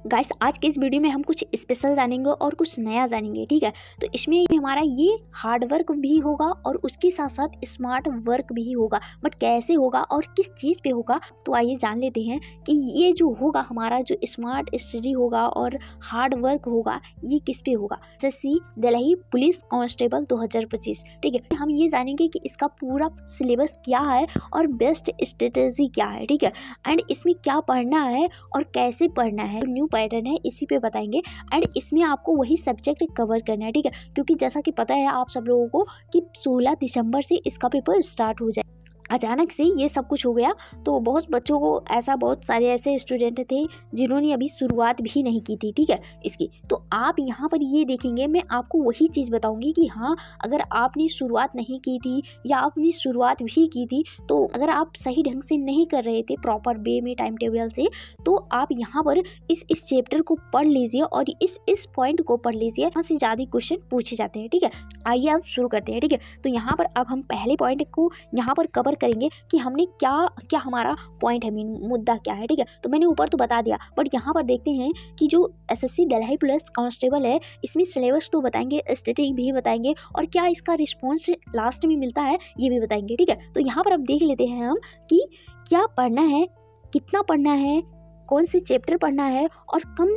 Guys आज के इस वीडियो में हम कुछ स्पेशल जानेंगे और कुछ नया जानेंगे, ठीक है। तो इसमें हमारा ये हार्ड वर्क भी होगा और उसके साथ साथ स्मार्ट वर्क भी होगा, बट कैसे होगा और किस चीज़ पे होगा तो आइए जान लेते हैं कि ये जो होगा हमारा जो स्मार्ट स्टडी होगा और हार्ड वर्क होगा ये किस पे होगा। एसएससी दिल्ली पुलिस कांस्टेबल 2025, ठीक है। हम ये जानेंगे कि इसका पूरा सिलेबस क्या है और बेस्ट स्ट्रेटेजी क्या है, ठीक है। एंड इसमें क्या पढ़ना है और कैसे पढ़ना है, न्यू पैटर्न है इसी पे बताएंगे। एंड इसमें आपको वही सब्जेक्ट कवर करना है, ठीक है, क्योंकि जैसा कि पता है आप सब लोगों को कि 16 दिसंबर से इसका पेपर स्टार्ट हो जाए। अचानक से ये सब कुछ हो गया तो बहुत बच्चों को बहुत सारे ऐसे स्टूडेंट थे जिन्होंने अभी शुरुआत भी नहीं की थी, ठीक है इसकी। तो आप यहाँ पर ये देखेंगे, मैं आपको वही चीज़ बताऊंगी कि हाँ अगर आपने शुरुआत नहीं की थी या आपने शुरुआत भी की थी तो अगर आप सही ढंग से नहीं कर रहे थे प्रॉपर वे में टाइम टेबल से, तो आप यहाँ पर इस चैप्टर को पढ़ लीजिए और इस पॉइंट को पढ़ लीजिए। यहाँ से ज़्यादा क्वेश्चन पूछे जाते हैं, ठीक है। आइए अब शुरू करते हैं, ठीक है। तो यहाँ पर अब हम पहले पॉइंट को यहाँ पर कवर करेंगे कि हमने क्या क्या हमारा पॉइंट है, मुद्दा क्या है, ठीक है। तो मैंने ऊपर तो बता दिया, बट यहाँ पर देखते हैं कि जो एसएससी दिल्ली पुलिस कांस्टेबल है इसमें सिलेबस तो बताएंगे, स्टैटिक भी बताएंगे और क्या इसका रिस्पॉन्स लास्ट में मिलता है ये भी बताएंगे, ठीक है। तो यहाँ पर अब देख लेते हैं हम कि क्या पढ़ना है, कितना पढ़ना है, कौन से चैप्टर पढ़ना है और कम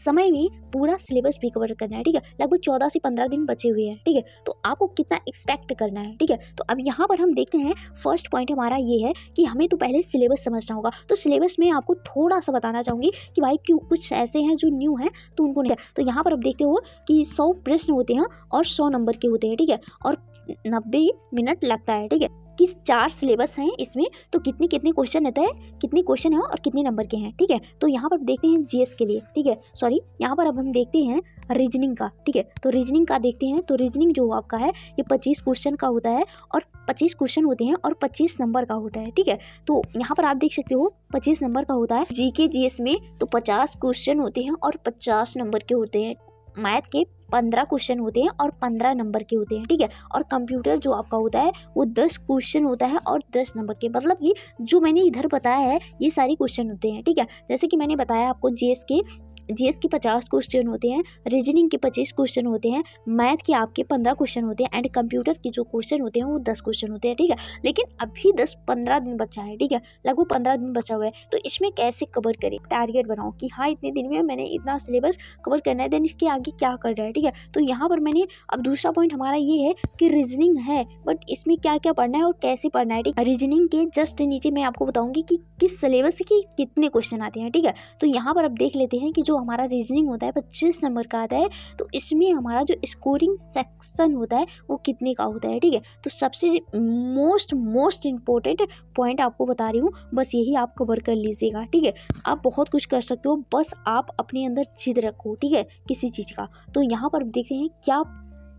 समय में पूरा सिलेबस भी कवर करना है, ठीक है। लगभग 14 से 15 दिन बचे हुए हैं, ठीक है। तो आपको कितना एक्सपेक्ट करना है, ठीक है। तो अब यहाँ पर हम देखते हैं फर्स्ट पॉइंट हमारा ये है कि हमें तो पहले सिलेबस समझना होगा। तो सिलेबस में आपको थोड़ा सा बताना चाहूँगी कि भाई क्यों कुछ ऐसे हैं जो न्यू हैं तो उनको नहीं। तो यहाँ पर अब देखते हो कि 100 प्रश्न होते हैं और 100 नंबर के होते हैं, ठीक है, और 90 मिनट लगता है, ठीक है। कि 4 सिलेबस हैं इसमें, तो कितने क्वेश्चन रहता है, कितने क्वेश्चन है और कितने नंबर के हैं, ठीक है। तो यहाँ पर देखते हैं जीएस के लिए, ठीक है, सॉरी यहाँ पर अब हम देखते हैं रीजनिंग का, ठीक है। तो रीजनिंग का देखते हैं। तो रीजनिंग जो आपका है ये 25 क्वेश्चन का होता है और 25 क्वेश्चन होते हैं और 25 नंबर का होता है, ठीक है। तो यहाँ पर आप देख सकते हो 25 नंबर का होता है। जीके जीएस में तो 50 क्वेश्चन होते हैं और 50 नंबर के होते हैं। मैथ के 15 क्वेश्चन होते हैं और 15 नंबर के होते हैं, ठीक है। और कंप्यूटर जो आपका होता है वो 10 क्वेश्चन होता है और 10 नंबर के। मतलब कि जो मैंने इधर बताया है ये सारे क्वेश्चन होते हैं, ठीक है। जैसे कि मैंने बताया आपको जीएस के 50 क्वेश्चन होते हैं, रीजनिंग के 25 क्वेश्चन होते हैं, मैथ के आपके 15 क्वेश्चन होते हैं एंड कंप्यूटर के जो क्वेश्चन होते हैं वो 10 क्वेश्चन होते हैं, ठीक है। लेकिन अभी 10-15 दिन बचा है, ठीक है, लगभग 15 दिन बचा हुआ है। तो इसमें कैसे कवर करें, टारगेट बनाओ कि हाँ इतने दिन में मैंने इतना सिलेबस कवर करना है, देन इसके आगे क्या कर रहा है, ठीक है। तो यहाँ पर मैंने अब दूसरा पॉइंट हमारा ये है कि रीजनिंग है, बट इसमें क्या क्या पढ़ना है और कैसे पढ़ना है, ठीक है। रीजनिंग के जस्ट नीचे मैं आपको बताऊंगी कि किस सिलेबस के कितने क्वेश्चन आते हैं, ठीक है। तो यहाँ पर अब देख लेते हैं कि जो हमारा रीजनिंग होता है 25 नंबर का आता है, तो इसमें हमारा जो स्कोरिंग सेक्शन होता है वो कितने का होता है, ठीक है। तो सबसे मोस्ट इम्पोर्टेंट पॉइंट आपको बता रही हूँ, बस यही आप कवर कर लीजिएगा, ठीक है। आप बहुत कुछ कर सकते हो, बस आप अपने अंदर जिद रखो, ठीक है, किसी चीज़ का। तो यहाँ पर देखते हैं क्या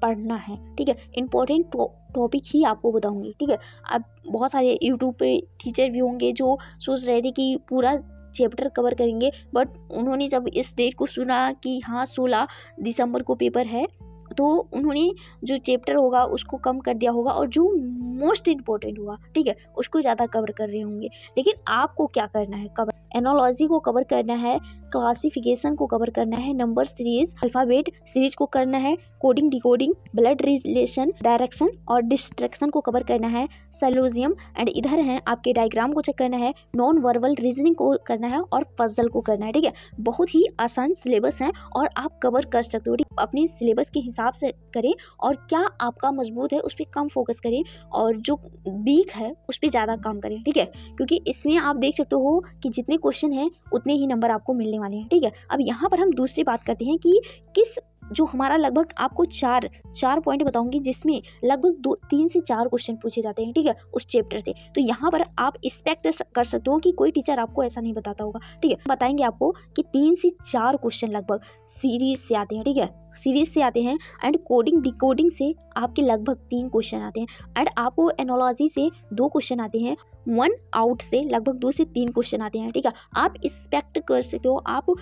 पढ़ना है, ठीक है। इम्पोर्टेंट टॉपिक ही आपको बताऊंगी, ठीक है। अब बहुत सारे यूट्यूब पे टीचर भी होंगे जो सोच रहे थे कि पूरा चैप्टर कवर करेंगे, बट उन्होंने जब इस डेट को सुना कि हाँ 16 दिसंबर को पेपर है तो उन्होंने जो चैप्टर होगा उसको कम कर दिया होगा और जो मोस्ट इम्पोर्टेंट होगा, ठीक है, उसको ज़्यादा कवर कर रहे होंगे। लेकिन आपको क्या करना है, कवर एनोलॉजी को कवर करना है, क्लासिफिकेशन को कवर करना है, नंबर सीरीज, अल्फ़ाबेट सीरीज को करना है, coding decoding, blood relation, direction और डिस्ट्रैक्शन को कवर करना है, सैलोजियम एंड इधर है आपके डायग्राम को चेक करना है, नॉन वर्बल रीजनिंग को करना है और पजल को करना है, ठीक है। बहुत ही आसान सिलेबस है और आप कवर कर सकते हो, अपने सिलेबस के हिसाब से करें और क्या आपका मजबूत है उस पर कम फोकस करें और जो वीक है उस पर ज़्यादा काम करें, ठीक है। क्योंकि इसमें आप देख सकते हो कि जितने क्वेश्चन हैं उतने ही नंबर आपको मिलने वाले हैं, ठीक है। अब यहाँ पर हम दूसरी बात करते हैं कि किस जो हमारा लगभग आपको चार पॉइंट बताऊंगी जिसमें लगभग 3 से 4 क्वेश्चन पूछे जाते हैं, ठीक है, उस चैप्टर से। तो यहाँ पर आप एक्सपेक्ट कर सकते हो कि कोई टीचर आपको ऐसा नहीं बताता होगा, ठीक है। बताएंगे आपको कि 3 से 4 क्वेश्चन लगभग सीरीज से आते हैं, ठीक है, सीरीज से आते हैं एंड कोडिंग डिकोडिंग से आपके लगभग 3 क्वेश्चन आते हैं एंड आपको एनोलॉजी से 2 क्वेश्चन आते हैं, 1 आउट से लगभग 2 से 3 क्वेश्चन आते हैं, ठीक है। आप एक्सपेक्ट कर सकते हो, आप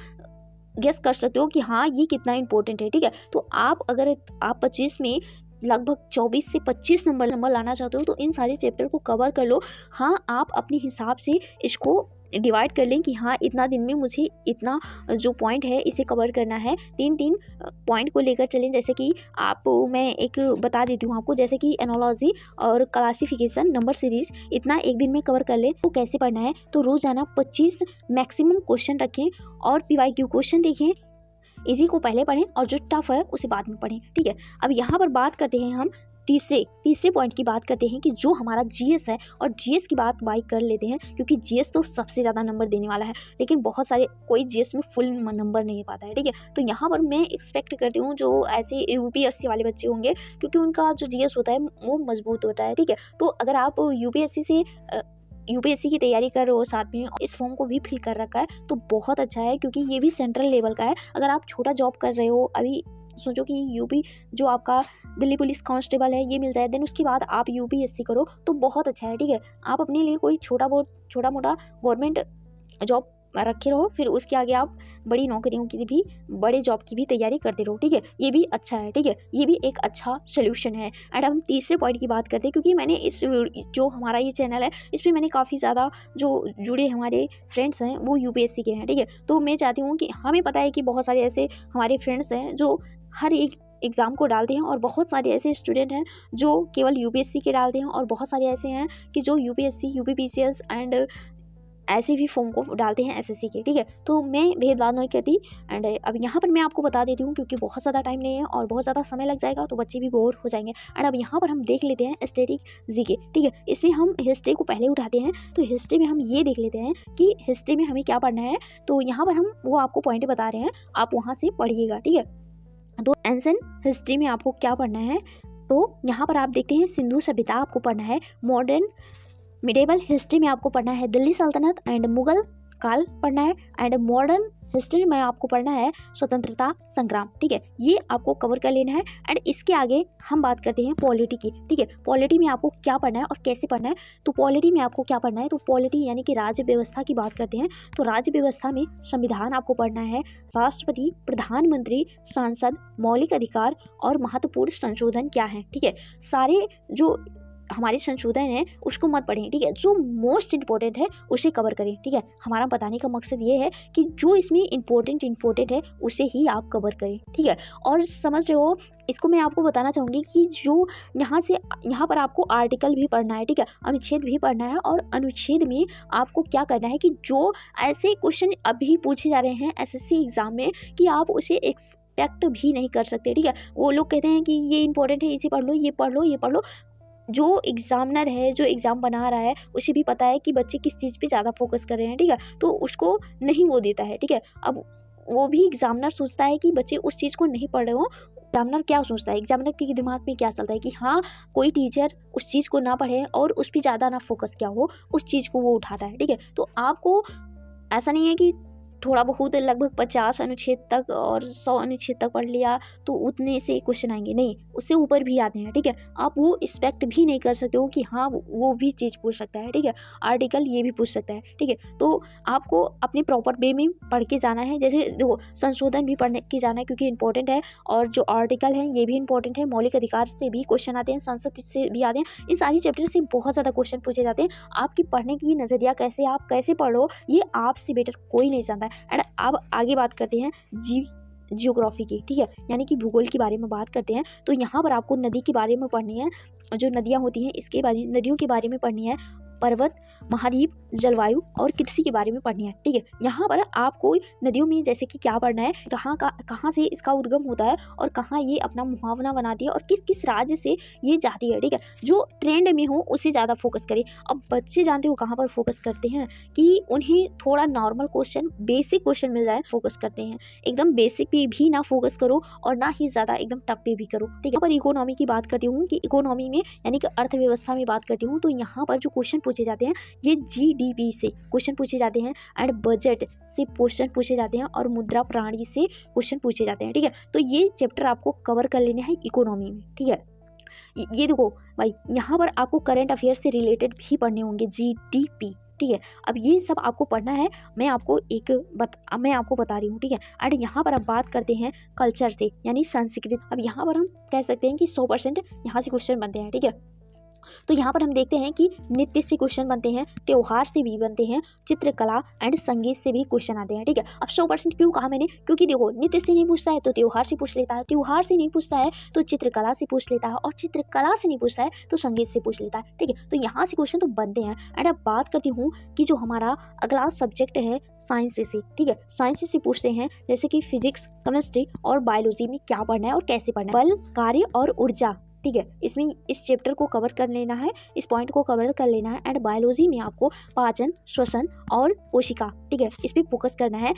गेस कर सकते हो कि हाँ ये कितना इंपॉर्टेंट है, ठीक है। तो अगर आप 25 में लगभग 24 से 25 नंबर लाना चाहते हो तो इन सारे चैप्टर को कवर कर लो। हाँ आप अपने हिसाब से इसको डिवाइड कर लें कि हाँ इतना दिन में मुझे इतना जो पॉइंट है इसे कवर करना है। 3-3 पॉइंट को लेकर चलें। जैसे कि मैं एक बता देती हूँ आपको, जैसे कि एनोलॉजी और क्लासिफिकेशन नंबर सीरीज इतना एक दिन में कवर कर लें। तो कैसे पढ़ना है, तो रोज़ाना 25 मैक्सिमम क्वेश्चन रखें और PYQ क्वेश्चन देखें। इजी को पहले पढ़ें और जो टफ है उसे बाद में पढ़ें, ठीक है। अब यहाँ पर बात करते हैं हम तीसरे पॉइंट की बात करते हैं कि जो हमारा GS है, और GS की बात बाई कर लेते हैं क्योंकि GS तो सबसे ज़्यादा नंबर देने वाला है, लेकिन बहुत सारे कोई GS में फुल नंबर नहीं पाता है, ठीक है। तो यहाँ पर मैं एक्सपेक्ट करती हूँ जो ऐसे UPSC वाले बच्चे होंगे, क्योंकि उनका जो GS होता है वो मजबूत होता है, ठीक है। तो अगर आप UPSC की तैयारी कर रहे हो, साथ में इस फॉर्म को भी फिल कर रखा है, तो बहुत अच्छा है क्योंकि ये भी सेंट्रल लेवल का है। अगर आप छोटा जॉब कर रहे हो, अभी सोचो कि यूपी जो आपका दिल्ली पुलिस कांस्टेबल है ये मिल जाए, देन उसके बाद आप UPSC करो तो बहुत अच्छा है, ठीक है। आप अपने लिए कोई छोटा मोटा गवर्नमेंट जॉब रखे रहो, फिर उसके आगे आप बड़ी नौकरियों की भी, बड़े जॉब की भी तैयारी करते रहो, ठीक है। ये भी अच्छा है, ठीक है, ये भी एक अच्छा सोल्यूशन है। एंड हम तीसरे पॉइंट की बात करते हैं, क्योंकि मैंने जो हमारा ये चैनल है इस पर मैंने काफ़ी ज़्यादा जो जुड़े हमारे फ्रेंड्स हैं वो UPSC के हैं, ठीक है। तो मैं चाहती हूँ कि हमें पता है कि बहुत सारे ऐसे हमारे फ्रेंड्स हैं जो हर एक एग्ज़ाम को डालते हैं, और बहुत सारे ऐसे स्टूडेंट हैं जो केवल UPSC के डालते हैं, और बहुत सारे ऐसे हैं कि जो UPSC UPPCS एंड ऐसे भी फॉर्म को डालते हैं SSC के, ठीक है। तो मैं भेदभाव नहीं करती। एंड अब यहाँ पर मैं आपको बता देती हूँ, क्योंकि बहुत ज़्यादा टाइम नहीं है और बहुत ज़्यादा समय लग जाएगा तो बच्चे भी बोर हो जाएंगे। एंड अब यहाँ पर हम देख लेते हैं स्टैटिक GK, ठीक है। इसमें हम हिस्ट्री को पहले उठाते हैं, तो हिस्ट्री में हम ये देख लेते हैं कि हिस्ट्री में हमें क्या पढ़ना है। तो यहाँ पर हम वो आपको पॉइंट बता रहे हैं, आप वहाँ से पढ़िएगा, ठीक है। तो एंशिएंट हिस्ट्री में आपको क्या पढ़ना है, तो यहाँ पर आप देखते हैं सिंधु सभ्यता आपको पढ़ना है। मॉडर्न मिडेवल हिस्ट्री में आपको पढ़ना है दिल्ली सल्तनत एंड मुगल काल पढ़ना है। एंड मॉडर्न हिस्ट्री में आपको पढ़ना है स्वतंत्रता संग्राम, ठीक है। ये आपको कवर कर लेना है। एंड इसके आगे हम बात करते हैं पॉलिटी की, ठीक है। पॉलिटी में आपको क्या पढ़ना है और कैसे पढ़ना है, तो पॉलिटी में आपको क्या पढ़ना है, तो पॉलिटी यानी कि राज्य व्यवस्था की बात करते हैं। तो राज्य व्यवस्था में संविधान आपको पढ़ना है, राष्ट्रपति, प्रधानमंत्री, सांसद, मौलिक अधिकार और महत्वपूर्ण संशोधन क्या है, ठीक है। सारे जो हमारे संशोधन है उसको मत पढ़ें, ठीक है। जो मोस्ट इंपॉर्टेंट है उसे कवर करें, ठीक है। हमारा बताने का मकसद ये है कि जो इसमें इंपॉर्टेंट है उसे ही आप कवर करें, ठीक है। और समझ रहे हो, इसको मैं आपको बताना चाहूँगी कि जो यहाँ पर आपको आर्टिकल भी पढ़ना है, ठीक है, अनुच्छेद भी पढ़ना है। और अनुच्छेद में आपको क्या करना है कि जो ऐसे क्वेश्चन अभी पूछे जा रहे हैं SSC एग्जाम में कि आप उसे एक्सपेक्ट भी नहीं कर सकते, ठीक है। वो लोग कहते हैं कि ये इंपॉर्टेंट है, इसे पढ़ लो, ये पढ़ लो, ये पढ़ लो। जो एग्जामिनर है, जो एग्ज़ाम बना रहा है, उसे भी पता है कि बच्चे किस चीज़ पे ज़्यादा फोकस कर रहे हैं, ठीक है। तो उसको नहीं वो देता है, ठीक है। अब वो भी एग्जामिनर सोचता है कि बच्चे उस चीज़ को नहीं पढ़ रहे हो। एग्जामिनर क्या सोचता है, एग्जामिनर के दिमाग में क्या चलता है कि हाँ कोई टीचर उस चीज़ को ना पढ़े और उस पर ज़्यादा ना फोकस किया हो, उस चीज़ को वो उठाता है, ठीक है। तो आपको ऐसा नहीं है कि थोड़ा बहुत लगभग 50 अनुच्छेद तक और 100 अनुच्छेद तक पढ़ लिया तो उतने से क्वेश्चन आएंगे, नहीं, उससे ऊपर भी आते हैं, ठीक है। आप वो एक्सपेक्ट भी नहीं कर सकते हो कि हाँ वो भी चीज़ पूछ सकता है, ठीक है। आर्टिकल ये भी पूछ सकता है, ठीक है। तो आपको अपने प्रॉपर वे में पढ़ के जाना है। जैसे देखो, संशोधन भी पढ़ने के जाना है क्योंकि इंपॉर्टेंट है, और जो आर्टिकल है ये भी इंपॉर्टेंट है। मौलिक अधिकार से भी क्वेश्चन आते हैं, संसद से भी आते हैं। इन सारी चैप्टर से बहुत ज़्यादा क्वेश्चन पूछे जाते हैं। आपकी पढ़ने की नज़रिया कैसे, आप कैसे पढ़ो, ये आपसे बेटर कोई नहीं जानता है। एंड अब आगे बात करते हैं जियोग्राफी की, ठीक है, यानी कि भूगोल के बारे में बात करते हैं। तो यहाँ पर आपको नदी के बारे में पढ़नी है, जो नदियाँ होती हैं इसके बारे, नदियों के बारे में पढ़नी है, पर्वत, महाद्वीप, जलवायु और कृषि के बारे में पढ़नी है, ठीक है। यहाँ पर आपको नदियों में जैसे कि क्या पढ़ना है, कहाँ से इसका उद्गम होता है और कहाँ ये अपना मुहावना बनाती है और किस किस राज्य से ये जाती है, ठीक है। जो ट्रेंड में हो उसे ज़्यादा फोकस करें। अब बच्चे जानते हो कहाँ पर फोकस करते हैं कि उन्हें थोड़ा नॉर्मल क्वेश्चन, बेसिक क्वेश्चन मिल जाए, फोकस करते हैं। एकदम बेसिक पे भी ना फोकस करो और ना ही ज़्यादा एकदम टफ पे भी करो, ठीक है। यहाँ पर इकोनॉमी की बात करती हूँ कि इकोनॉमी में यानी कि अर्थव्यवस्था में बात करती हूँ, तो यहाँ पर जो क्वेश्चन पूछे जाते हैं ये GDP से क्वेश्चन पूछे जाते हैं, एंड बजट से क्वेश्चन पूछे जाते हैं, और मुद्रा प्रणाली से क्वेश्चन पूछे जाते हैं, ठीक है। तो ये चैप्टर आपको कवर कर लेने हैं इकोनॉमी में, ठीक है। ये देखो भाई, यहाँ पर आपको करंट अफेयर से रिलेटेड भी पढ़ने होंगे, GDP, ठीक है। अब ये सब आपको पढ़ना है, मैं आपको बता रही हूँ, ठीक है। एंड यहाँ पर अब बात करते हैं कल्चर से, यानी संस्कृत। अब यहाँ पर हम कह सकते हैं कि 100% यहाँ से क्वेश्चन बनते हैं, ठीक है। तो यहाँ पर हम देखते हैं कि नृत्य से क्वेश्चन बनते हैं, त्योहार से भी बनते हैं, चित्रकला एंड संगीत से भी क्वेश्चन आते हैं। ठीक है, अब 100% क्यों कहा मैंने, क्योंकि देखो नृत्य से नहीं पूछता है तो त्योहार से पूछ लेता है, त्योहार से नहीं पूछता है तो चित्रकला से पूछ लेता है, और चित्रकला से नहीं पूछता है तो संगीत से पूछ लेता है। ठीक है, तो यहाँ से क्वेश्चन तो बनते हैं। एंड अब बात करती हूँ कि जो हमारा अगला सब्जेक्ट है साइंस से। ठीक है, साइंस से पूछते हैं जैसे कि फिजिक्स, केमिस्ट्री और बायोलॉजी में क्या पढ़ना है और कैसे पढ़ना है, बल, कार्य और ऊर्जा। ठीक है, इसमें इस चैप्टर को कवर कर लेना है, इस पॉइंट को कवर कर लेना है। एंड बायोलॉजी में आपको पाचन, श्वसन और कोशिका, ठीक है, इस पर फोकस करना है।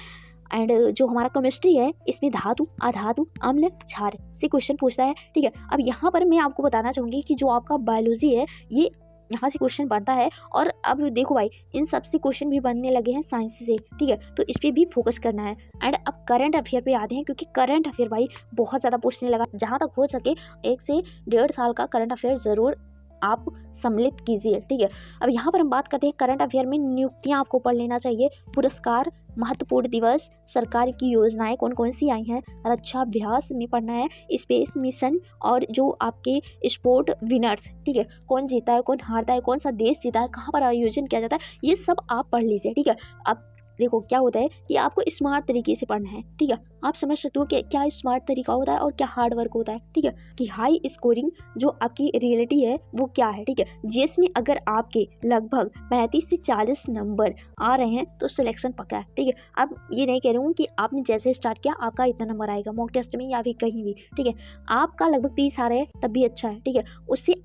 एंड जो हमारा केमिस्ट्री है इसमें धातु, अधातु, अम्ल, क्षार से क्वेश्चन पूछता है। ठीक है, अब यहाँ पर मैं आपको बताना चाहूँगी कि जो आपका बायोलॉजी है ये यहाँ से क्वेश्चन बनता है। और अब देखो भाई, इन सब से क्वेश्चन भी बनने लगे हैं साइंस से। ठीक है, तो इस पर भी फोकस करना है। एंड अब करंट अफेयर पे आते हैं, क्योंकि करंट अफेयर भाई बहुत ज़्यादा पूछने लगा। जहाँ तक हो सके 1 से 1.5 साल का करंट अफेयर ज़रूर आप सम्मिलित कीजिए। ठीक है, अब यहाँ पर हम बात करते हैं करंट अफेयर में नियुक्तियाँ आपको पढ़ लेना चाहिए, पुरस्कार, महत्वपूर्ण दिवस, सरकार की योजनाएं कौन कौन सी आई हैं, रक्षा अभ्यास में पढ़ना है, स्पेस मिशन और जो आपके स्पोर्ट विनर्स, ठीक है, कौन जीता है, कौन हारता है, कौन सा देश जीता है, कहाँ पर आयोजन किया जाता है, ये सब आप पढ़ लीजिए। ठीक है, अब देखो क्या होता है कि आपको स्मार्ट तरीके से पढ़ना है। ठीक है, आप समझ सकते हो कि क्या स्मार्ट तरीका होता है और क्या हार्ड वर्क होता है। ठीक है, कि हाई स्कोरिंग जो आपकी रियलिटी है वो क्या है। ठीक है, जिसमें अगर आपके लगभग 35 से 40 नंबर आ रहे हैं तो सिलेक्शन पक्का है। ठीक है, अब ये नहीं कह रही हूँ कि आपने जैसे स्टार्ट किया आपका इतना नंबर आएगा मॉक टेस्ट में या फिर कहीं भी। ठीक है, आपका लगभग 30 आ रहे हैं तब भी अच्छा है। ठीक है, उससे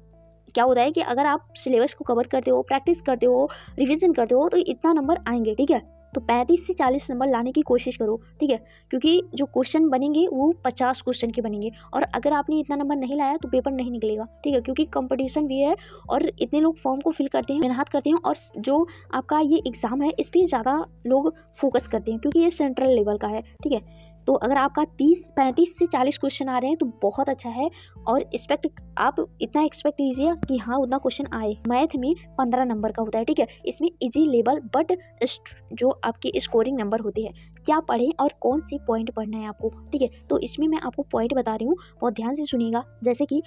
क्या होता है कि अगर आप सिलेबस को कवर करते हो, प्रैक्टिस करते हो, रिवीजन करते हो तो इतना नंबर आएंगे। ठीक है, तो 35 से 40 नंबर लाने की कोशिश करो। ठीक है, क्योंकि जो क्वेश्चन बनेंगे वो 50 क्वेश्चन के बनेंगे, और अगर आपने इतना नंबर नहीं लाया तो पेपर नहीं निकलेगा। ठीक है, क्योंकि कंपटीशन भी है और इतने लोग फॉर्म को फिल करते हैं, मेहनत करते हैं, और जो आपका ये एग्ज़ाम है इस पर ज़्यादा लोग फोकस करते हैं क्योंकि ये सेंट्रल लेवल का है। ठीक है, तो अगर आपका 35 से 40 क्वेश्चन आ रहे हैं तो बहुत अच्छा है, और आप इतना एक्सपेक्ट कीजिए कि हाँ उतना क्वेश्चन आए। मैथ में 15 नंबर का होता है। ठीक है, इसमें इजी लेवल बट जो आपके स्कोरिंग नंबर होते हैं, क्या पढ़ें और कौन से पॉइंट पढ़ना है आपको। ठीक है, तो इसमें मैं आपको पॉइंट बता रही हूँ, बहुत ध्यान से सुनिएगा। जैसे कि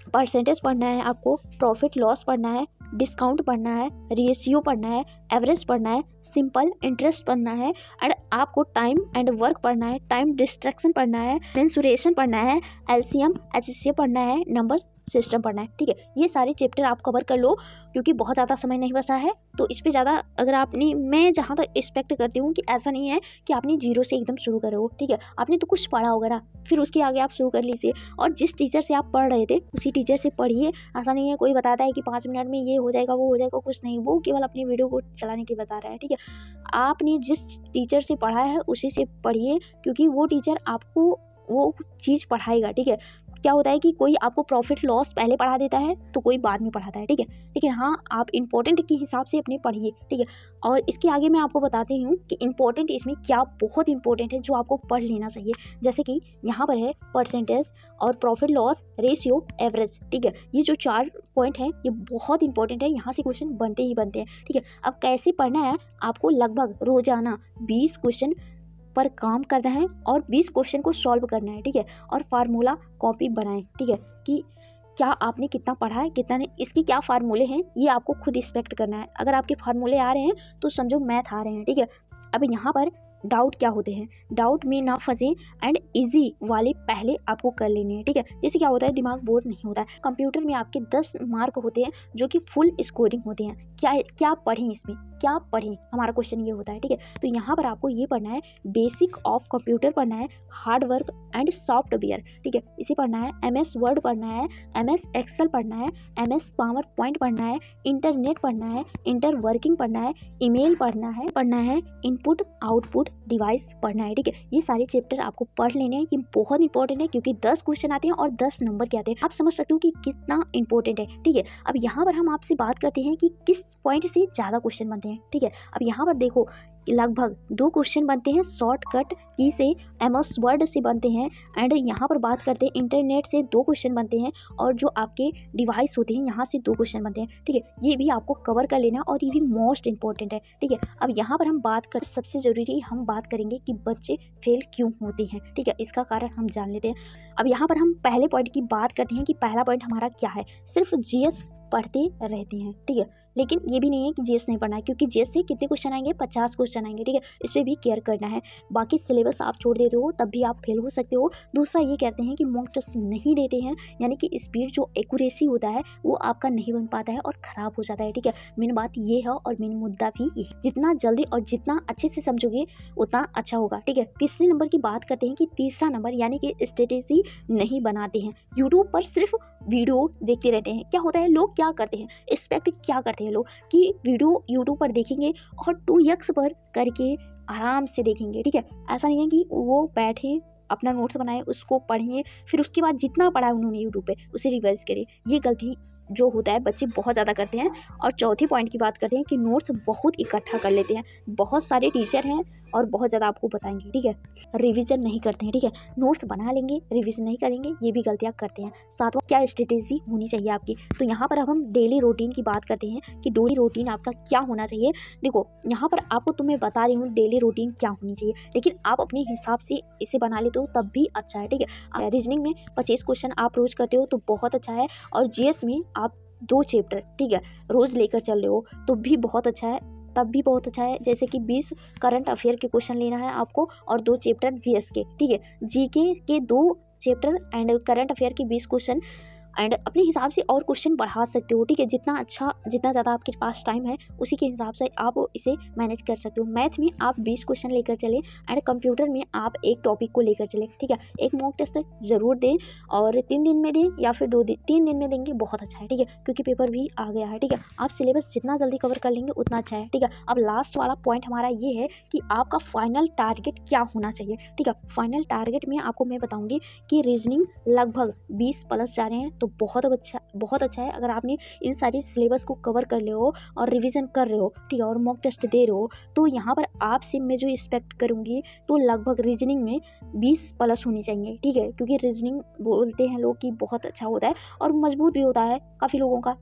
परसेंटेज पढ़ना है आपको, प्रॉफिट लॉस पढ़ना है, डिस्काउंट पढ़ना है, रेशियो पढ़ना है, एवरेज पढ़ना है, सिंपल इंटरेस्ट पढ़ना है, एंड आपको टाइम एंड वर्क पढ़ना है, टाइम डिस्ट्रैक्शन पढ़ना है, मेंसुरेशन पढ़ना है, एलसीएम एचसीएफ पढ़ना है, नंबर सिस्टम पढ़ना है। ठीक है, ये सारे चैप्टर आप कवर कर लो क्योंकि बहुत ज़्यादा समय नहीं बचा है। तो इस पर ज़्यादा अगर आपने, मैं जहाँ तक एक्सपेक्ट करती हूँ कि ऐसा नहीं है कि आपने जीरो से एकदम शुरू करे हो। ठीक है, आपने तो कुछ पढ़ा होगा ना, फिर उसके आगे आप शुरू कर लीजिए, और जिस टीचर से आप पढ़ रहे थे उसी टीचर से पढ़िए। ऐसा नहीं है कोई बताता है कि 5 मिनट में ये हो जाएगा वो हो जाएगा, कुछ नहीं, वो केवल अपनी वीडियो को चलाने के बता रहा है। ठीक है, आपने जिस टीचर से पढ़ा है उसी से पढ़िए, क्योंकि वो टीचर आपको वो चीज़ पढ़ाएगा। ठीक है, क्या होता है कि कोई आपको प्रॉफिट लॉस पहले पढ़ा देता है तो कोई बाद में पढ़ाता है। ठीक है, लेकिन हाँ आप इम्पोर्टेंट के हिसाब से अपने पढ़िए। ठीक है, और इसके आगे मैं आपको बताती हूँ कि इम्पोर्टेंट इसमें क्या बहुत इंपॉर्टेंट है जो आपको पढ़ लेना चाहिए। जैसे कि यहाँ पर है परसेंटेज और प्रॉफिट लॉस, रेशियो, एवरेज। ठीक है, ये जो 4 पॉइंट हैं ये बहुत इंपॉर्टेंट है, यहाँ से क्वेश्चन बनते ही बनते हैं। ठीक है, अब कैसे पढ़ना है, आपको लगभग रोजाना 20 क्वेश्चन पर काम करना है और 20 क्वेश्चन को सॉल्व करना है। ठीक है, और फार्मूला कॉपी बनाएं। ठीक है, कि क्या आपने कितना पढ़ा है कितना नहीं, इसके क्या फार्मूले हैं ये आपको खुद एक्सपेक्ट करना है। अगर आपके फार्मूले आ रहे हैं तो समझो मैथ आ रहे हैं। ठीक है, अब यहाँ पर डाउट क्या होते हैं, डाउट में ना फंसे एंड इजी वाले पहले आपको कर लेने हैं। ठीक है, जैसे क्या होता है दिमाग बोर नहीं होता है। कंप्यूटर में आपके 10 मार्क होते हैं जो कि फुल स्कोरिंग होते हैं। क्या पढ़ें, इसमें क्या पढ़ें, हमारा क्वेश्चन ये होता है। ठीक है, तो यहाँ पर आपको ये पढ़ना है, बेसिक ऑफ कंप्यूटर पढ़ना है, हार्ड वर्क एंड सॉफ्टवेयर। ठीक है, इसे पढ़ना है, MS वर्ड पढ़ना है, MS एक्सेल पढ़ना है, MS पावर पॉइंट पढ़ना है, इंटरनेट पढ़ना है, इंटर वर्किंग पढ़ना है, ईमेल पढ़ना है, इनपुट आउटपुट डिवाइस पढ़ना है। ठीक है, ये सारे चैप्टर आपको पढ़ लेने हैं, ये बहुत इंपॉर्टेंट है क्योंकि 10 क्वेश्चन आते हैं और 10 नंबर के आते हैं। आप समझ सकते हो कि कितना इंपॉर्टेंट है। ठीक है, अब यहाँ पर हम आपसे बात करते हैं कि किस पॉइंट से ज़्यादा क्वेश्चन बनते हैं। ठीक है, अब यहाँ पर देखो लगभग 2 क्वेश्चन बनते हैं शॉर्टकट की से, MS वर्ड से बनते हैं, एंड यहाँ पर बात करते हैं इंटरनेट से 2 क्वेश्चन बनते हैं, और जो आपके डिवाइस होते हैं यहाँ से 2 क्वेश्चन बनते हैं। ठीक है, ये भी आपको कवर कर लेना और ये भी मोस्ट इंपॉर्टेंट है। ठीक है, अब यहाँ पर हम बात कर, सबसे ज़रूरी हम बात करेंगे कि बच्चे फेल क्यों होते हैं। ठीक है, इसका कारण हम जान लेते हैं। अब यहाँ पर हम पहले पॉइंट की बात करते हैं कि पहला पॉइंट हमारा क्या है। सिर्फ GS पढ़ते रहते हैं, ठीक है। लेकिन ये भी नहीं है कि जीएस नहीं पढ़ना है, क्योंकि जीएस से कितने क्वेश्चन आएंगे, 50 क्वेश्चन आएंगे, ठीक है। इस पर भी केयर करना है। बाकी सिलेबस आप छोड़ देते हो तब भी आप फेल हो सकते हो। दूसरा ये कहते हैं कि मॉक टेस्ट नहीं देते हैं, यानी कि स्पीड जो एक्यूरेसी होता है वो आपका नहीं बन पाता है और ख़राब हो जाता है, ठीक है। मेन बात ये है और मेन मुद्दा भी ये, जितना जल्दी और जितना अच्छे से समझोगे उतना अच्छा होगा, ठीक है। तीसरे नंबर की बात करते हैं कि तीसरा नंबर यानी कि स्ट्रेटेजी नहीं बनाते हैं। यूट्यूब पर सिर्फ वीडियो देखते रहते हैं। क्या होता है, लोग क्या करते हैं, एक्सपेक्ट क्या करते हैं लोग कि वीडियो यूट्यूब पर देखेंगे और 2x पर करके आराम से देखेंगे, ठीक है। ऐसा नहीं है कि वो बैठे अपना नोट्स बनाए, उसको पढ़ें, फिर उसके बाद जितना पढ़ा है उन्होंने यूट्यूब पे उसे रिवाइज करें। ये गलती जो होता है बच्चे बहुत ज़्यादा करते हैं। और चौथे पॉइंट की बात करते हैं कि नोट्स बहुत इकट्ठा कर लेते हैं। बहुत सारे टीचर हैं और बहुत ज़्यादा आपको बताएंगे, ठीक है। रिवीजन नहीं करते हैं, ठीक है। नोट्स बना लेंगे, रिवीजन नहीं करेंगे, ये भी गलतियाँ करते हैं। सातवां, क्या स्ट्रेटेजी होनी चाहिए आपकी। तो यहाँ पर अब हम डेली रूटीन की बात करते हैं कि डेली रूटीन आपका क्या होना चाहिए। देखो यहाँ पर आपको तुम्हें बता रही हूँ डेली रूटीन क्या होनी चाहिए, लेकिन आप अपने हिसाब से इसे बना लेते हो तब भी अच्छा है, ठीक है। रीजनिंग में 25 क्वेश्चन आप रोज करते हो तो बहुत अच्छा है। और जीएस में आप 2 चैप्टर, ठीक है, रोज़ लेकर चल रहे हो तो भी बहुत अच्छा है, तब भी बहुत अच्छा है। जैसे कि 20 करंट अफेयर के क्वेश्चन लेना है आपको और 2 चैप्टर जीएस के, ठीक है। जीके के 2 चैप्टर एंड करंट अफेयर के 20 क्वेश्चन एंड अपने हिसाब से और क्वेश्चन बढ़ा सकते हो, ठीक है। जितना ज़्यादा आपके पास टाइम है उसी के हिसाब से आप इसे मैनेज कर सकते हो। मैथ में आप 20 क्वेश्चन लेकर चले एंड कंप्यूटर में आप एक टॉपिक को लेकर चले, ठीक है। एक मॉक टेस्ट ज़रूर दें और 3 दिन में दें या फिर 2 दिन, 3 दिन में देंगे बहुत अच्छा है, ठीक है, क्योंकि पेपर भी आ गया है, ठीक है। आप सिलेबस जितना जल्दी कवर कर लेंगे उतना अच्छा है, ठीक है। अब लास्ट वाला पॉइंट हमारा ये है कि आपका फाइनल टारगेट क्या होना चाहिए, ठीक है। फाइनल टारगेट में आपको मैं बताऊँगी कि रीजनिंग लगभग 20 प्लस जा रहे हैं तो बहुत अच्छा है। अगर आपने इन सारी सिलेबस को कवर कर ले हो और रिवीजन कर रहे हो, ठीक है, और मॉक टेस्ट दे रहे हो, तो यहाँ पर आपसे मैं जो एक्सपेक्ट करूँगी तो लगभग रीजनिंग में 20 प्लस होनी चाहिए, ठीक है, क्योंकि रीजनिंग बोलते हैं लोग कि बहुत अच्छा होता है और मजबूत भी होता है काफ़ी लोगों का।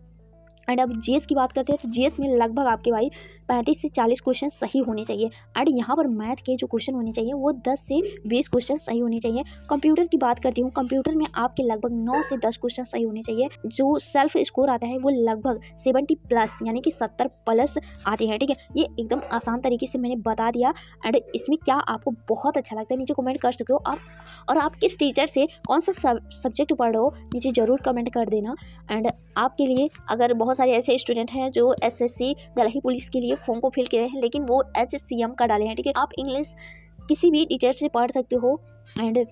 एंड अब जीएस की बात करते हैं तो जीएस में लगभग आपके भाई 35 से 40 क्वेश्चन सही होने चाहिए। एंड यहाँ पर मैथ के जो क्वेश्चन होने चाहिए वो 10 से 20 क्वेश्चन सही होने चाहिए। कंप्यूटर की बात करती हूँ, कंप्यूटर में आपके लगभग 9 से 10 क्वेश्चन सही होने चाहिए। जो सेल्फ स्कोर आता है वो लगभग 70 प्लस यानी कि 70 प्लस आते हैं, ठीक है। ये एकदम आसान तरीके से मैंने बता दिया। एंड इसमें क्या आपको बहुत अच्छा लगता है नीचे कमेंट कर सकते हो आप, और आप किस टीचर से कौन सा सब्जेक्ट पढ़ रहे हो नीचे ज़रूर कमेंट कर देना। एंड आपके लिए अगर बहुत सारे ऐसे स्टूडेंट हैं जो एसएससी दिल्ली पुलिस के लिए फॉर्म को फिल किए हैं लेकिन वो एचसीएम का डाले हैं, ठीक है। आप इंग्लिश किसी भी टीचर से पढ़ सकते हो। एंड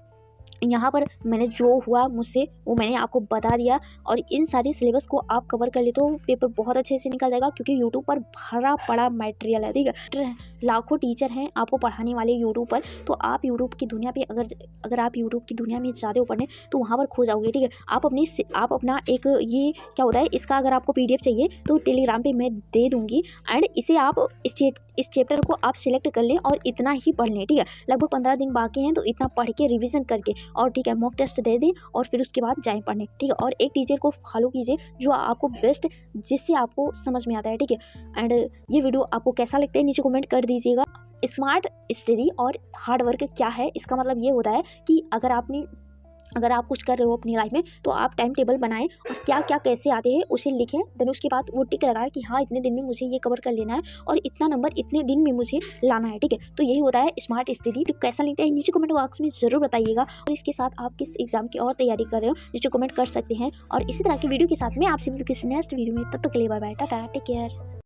यहाँ पर मैंने जो हुआ मुझसे वो मैंने आपको बता दिया और इन सारी सिलेबस को आप कवर कर ले तो पेपर बहुत अच्छे से निकल जाएगा, क्योंकि यूट्यूब पर भरा पड़ा मटेरियल है, ठीक है। लाखों टीचर हैं आपको पढ़ाने वाले यूट्यूब पर, तो आप यूट्यूब की दुनिया पे अगर आप यूट्यूब की दुनिया में जाते हो पढ़ने तो वहाँ पर खो जाओगे, ठीक है। आप अपना एक ये क्या होता है, इसका अगर आपको PDF चाहिए तो टेलीग्राम पर मैं दे दूँगी। एंड इसे आप इस चैप्टर को आप सिलेक्ट कर लें और इतना ही पढ़ लें, ठीक है। लगभग 15 दिन बाकी हैं तो इतना पढ़ के रिवीजन करके और ठीक है मॉक टेस्ट दे दें और फिर उसके बाद जाएं पढ़ने, ठीक है। और एक टीचर को फॉलो कीजिए जो आपको बेस्ट, जिससे आपको समझ में आता है, ठीक है। एंड ये वीडियो आपको कैसा लगता है नीचे कमेंट कर दीजिएगा। स्मार्ट स्टडी और हार्ड वर्क क्या है, इसका मतलब ये होता है कि अगर आप कुछ कर रहे हो अपनी लाइफ में तो आप टाइम टेबल बनाएं और क्या क्या कैसे आते हैं उसे लिखें, देन उसके बाद वो टिक लगाएं कि हाँ इतने दिन में मुझे ये कवर कर लेना है और इतना नंबर इतने दिन में मुझे लाना है, ठीक है। तो यही होता है स्मार्ट स्टडी। तो कैसा लगता है नीचे कमेंट बॉक्स में ज़रूर बताइएगा। और इसके साथ आप किस एग्जाम की और तैयारी कर रहे हो नीचे कमेंट कर सकते हैं। और इसी तरह की वीडियो के साथ मैं आपसे मिलूँ किसी नेक्स्ट वीडियो में, तब तक के लिए bye bye, tata, take care.